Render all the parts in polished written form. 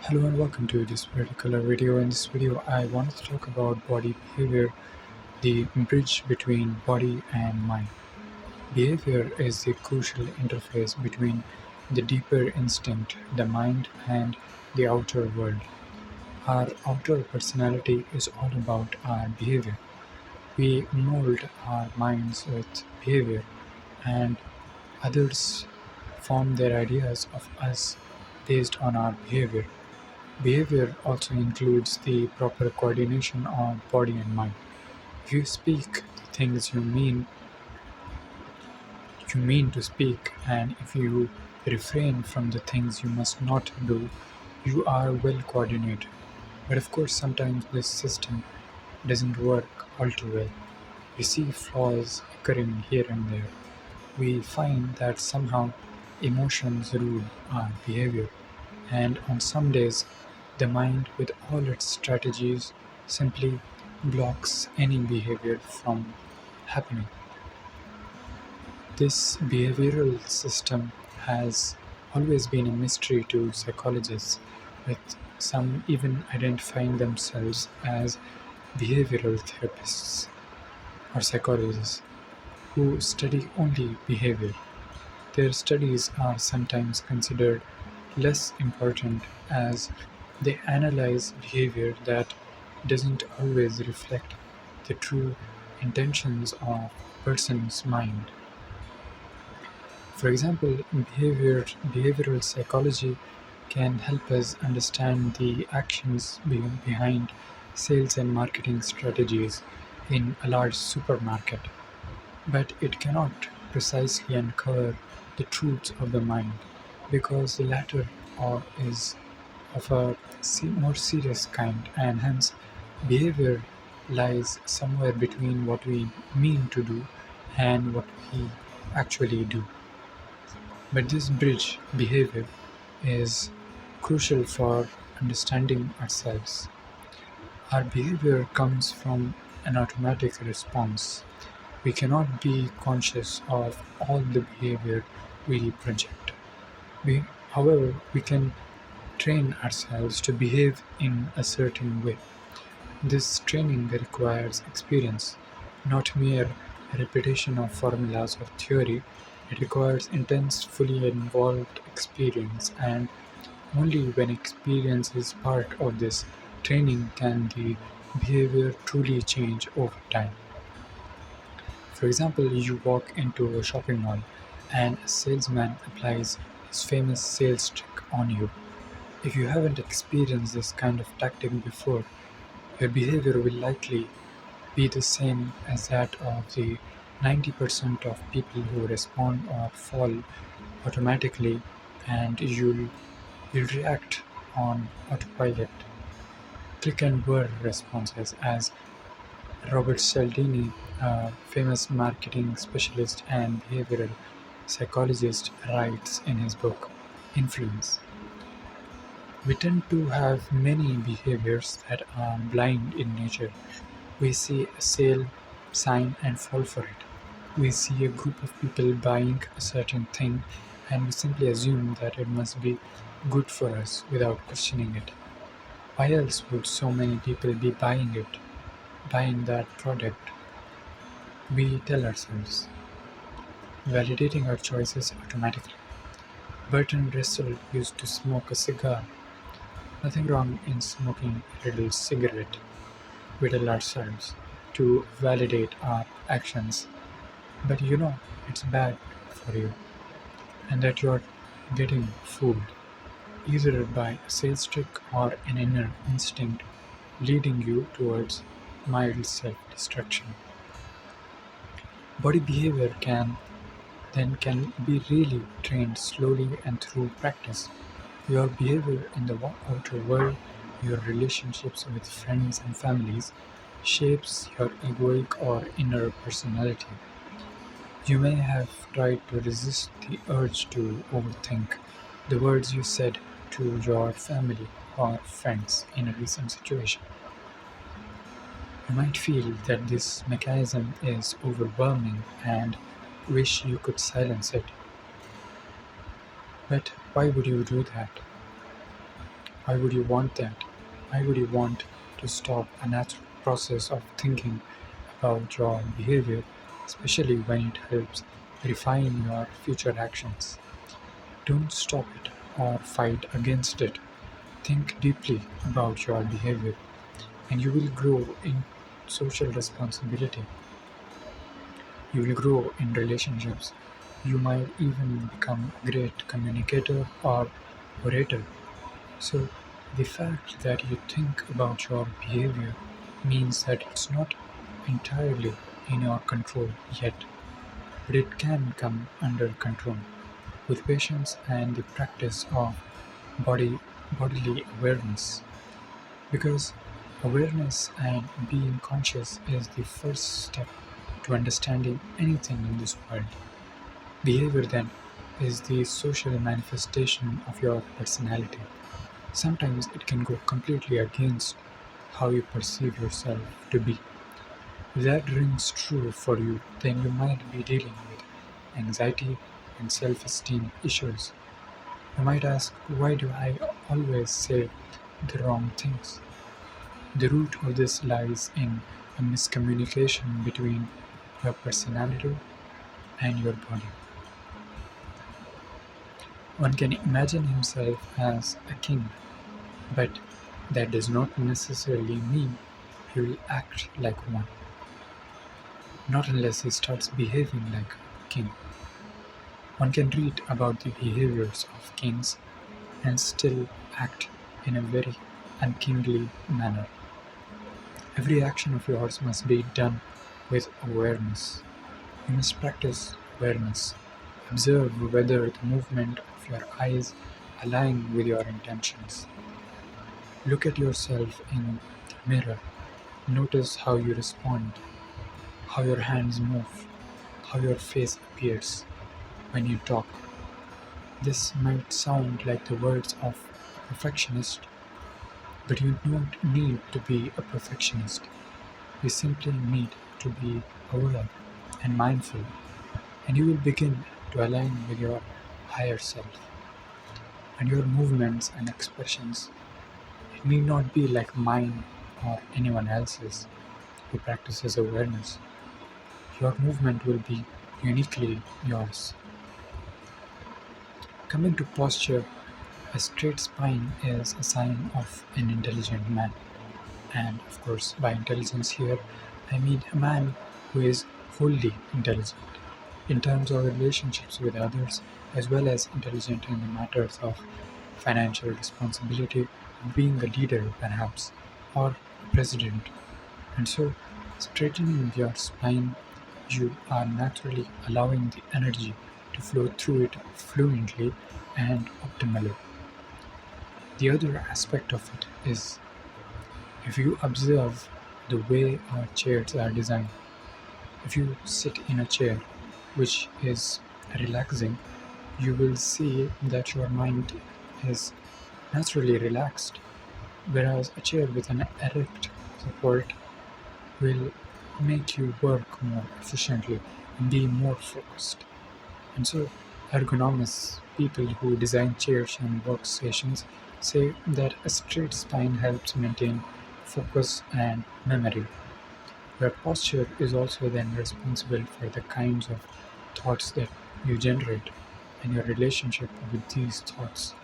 Hello and welcome to this particular video. In this video, I wanted to talk about body behavior, the bridge between body and mind. Behavior is the crucial interface between the deeper instinct, the mind, and the outer world. Our outer personality is all about our behavior. We mold our minds with behavior, and others form their ideas of us based on our behavior. Behavior also includes the proper coordination of body and mind. If you speak the things you mean to speak, and if you refrain from the things you must not do, you are well coordinated. But of course, sometimes this system doesn't work all too well. We see flaws occurring here and there. We find that somehow emotions rule our behavior, and on some days, the mind, with all its strategies, simply blocks any behavior from happening. This behavioral system has always been a mystery to psychologists, with some even identifying themselves as behavioral therapists or psychologists who study only behavior. Their studies are sometimes considered less important as they analyze behavior that doesn't always reflect the true intentions of a person's mind. For example, behavioral psychology can help us understand the actions behind sales and marketing strategies in a large supermarket, but it cannot precisely uncover the truths of the mind, because the latter is of a more serious kind, and hence behavior lies somewhere between what we mean to do and what we actually do. But this bridge behavior is crucial for understanding ourselves. Our behavior comes from an automatic response. We cannot be conscious of all the behavior we project. However, we can train ourselves to behave in a certain way. This training requires experience, not mere repetition of formulas or theory. It requires intense, fully involved experience, and only when experience is part of this training can the behavior truly change over time. For example, you walk into a shopping mall and a salesman applies his famous sales trick on you. If you haven't experienced this kind of tactic before, your behavior will likely be the same as that of the 90% of people who respond or fall automatically, and you'll react on autopilot. Click and whir responses, as Robert Cialdini, a famous marketing specialist and behavioral psychologist, writes in his book Influence. We tend to have many behaviors that are blind in nature. We see a sale sign and fall for it. We see a group of people buying a certain thing and we simply assume that it must be good for us without questioning it. Why else would so many people be buying that product? We tell ourselves, validating our choices automatically. Bertrand Russell used to smoke a cigar. Nothing wrong in smoking a little cigarette. We tell ourselves to validate our actions, but you know it's bad for you, and that you're getting fooled either by a sales trick or an inner instinct leading you towards mild self-destruction. Body behavior can be really trained slowly and through practice. Your behavior in the outer world, your relationships with friends and families, shapes your egoic or inner personality. You may have tried to resist the urge to overthink the words you said to your family or friends in a recent situation. You might feel that this mechanism is overwhelming and wish you could silence it. But why would you do that? Why would you want that? Why would you want to stop a natural process of thinking about your behavior, especially when it helps refine your future actions? Don't stop it or fight against it. Think deeply about your behavior, and you will grow in social responsibility. You will grow in relationships. You might even become a great communicator or orator. So, the fact that you think about your behavior means that it's not entirely in your control yet, but it can come under control with patience and the practice of body bodily awareness. Because awareness and being conscious is the first step to understanding anything in this world. Behavior, then, is the social manifestation of your personality. Sometimes it can go completely against how you perceive yourself to be. If that rings true for you, then you might be dealing with anxiety and self esteem issues. You might ask, why do I always say the wrong things? The root of this lies in a miscommunication between your personality and your body. One can imagine himself as a king, but that does not necessarily mean he will act like one, not unless he starts behaving like a king. One can read about the behaviors of kings and still act in a very unkingly manner. Every action of yours must be done with awareness. You must practice awareness. Observe whether the movement of your eyes align with your intentions. Look at yourself in the mirror. Notice how you respond, how your hands move, how your face appears when you talk. This might sound like the words of a perfectionist, but you don't need to be a perfectionist. You simply need to be aware and mindful, and you will begin to align with your higher self. And your movements and expressions, it need not be like mine or anyone else's who practices awareness. Your movement will be uniquely yours. Coming to posture, a straight spine is a sign of an intelligent man. And of course, by intelligence here, I mean a man who is wholly intelligent in terms of relationships with others, as well as intelligent in the matters of financial responsibility, being a leader perhaps, or a president. And so, straightening your spine, you are naturally allowing the energy to flow through it fluently and optimally. The other aspect of it is, if you observe the way our chairs are designed, if you sit in a chair which is relaxing, you will see that your mind is naturally relaxed, whereas a chair with an erect support will make you work more efficiently and be more focused. And so, ergonomists, people who design chairs and workstations, say that a straight spine helps maintain focus and memory. Your posture is also then responsible for the kinds of thoughts that you generate and your relationship with these thoughts.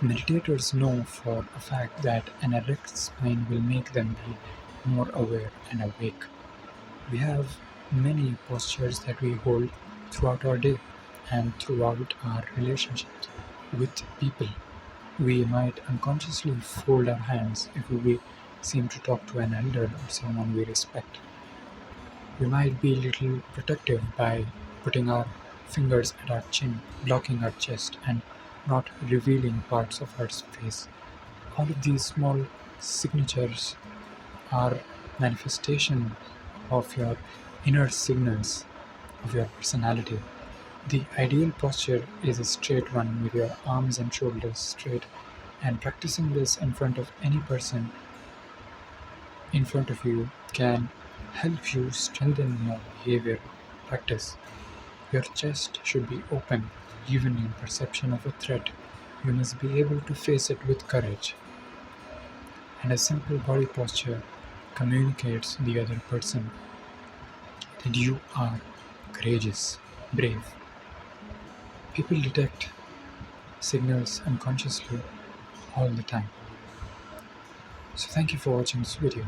Meditators know for a fact that an erect spine will make them be more aware and awake. We have many postures that we hold throughout our day and throughout our relationships with people. We might unconsciously fold our hands if we seem to talk to an elder or someone we respect. We might be a little protective by putting our fingers at our chin, blocking our chest, and not revealing parts of our face. All of these small signatures are manifestation of your inner signals of your personality. The ideal posture is a straight one with your arms and shoulders straight, and practicing this in front of any person in front of you can help you strengthen your behavior practice. Your chest should be open, even in perception of a threat. You must be able to face it with courage, and a simple body posture communicates the other person that you are courageous, brave. People detect signals unconsciously all the time. So thank you for watching this video.